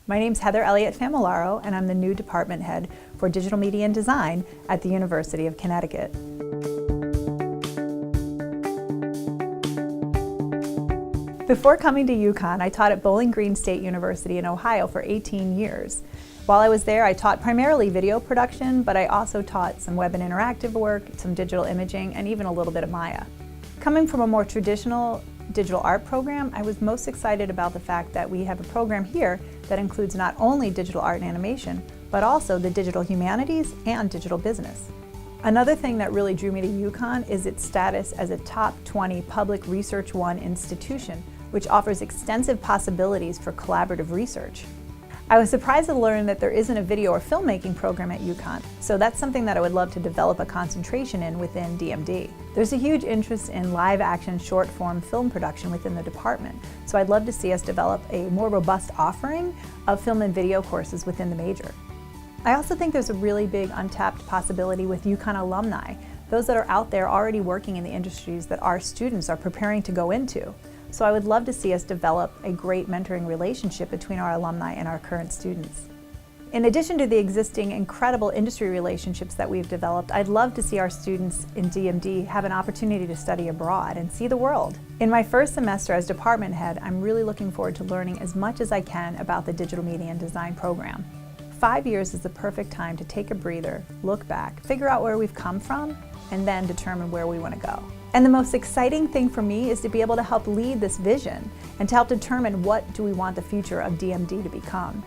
My name's Heather Elliott-Famularo, and I'm the new Department Head for Digital Media and Design at the University of Connecticut. Before coming to UConn, I taught at Bowling Green State University in Ohio for 18 years. While I was there, I taught primarily video production, but I also taught some web and interactive work, some digital imaging, and even a little bit of Maya. Coming from a more traditional digital art program, I was most excited about the fact that we have a program here that includes not only digital art and animation, but also the digital humanities and digital business. Another thing that really drew me to UConn is its status as a top 20 public Research One institution, which offers extensive possibilities for collaborative research. I was surprised to learn that there isn't a video or filmmaking program at UConn, so that's something that I would love to develop a concentration in within DMD. There's a huge interest in live-action short-form film production within the department, so I'd love to see us develop a more robust offering of film and video courses within the major. I also think there's a really big untapped possibility with UConn alumni, those that are out there already working in the industries that our students are preparing to go into. So I would love to see us develop a great mentoring relationship between our alumni and our current students. In addition to the existing incredible industry relationships that we've developed, I'd love to see our students in DMD have an opportunity to study abroad and see the world. In my first semester as department head, I'm really looking forward to learning as much as I can about the Digital Media and Design program. 5 years is the perfect time to take a breather, look back, figure out where we've come from, and then determine where we want to go. And the most exciting thing for me is to be able to help lead this vision and to help determine what do we want the future of DMD to become.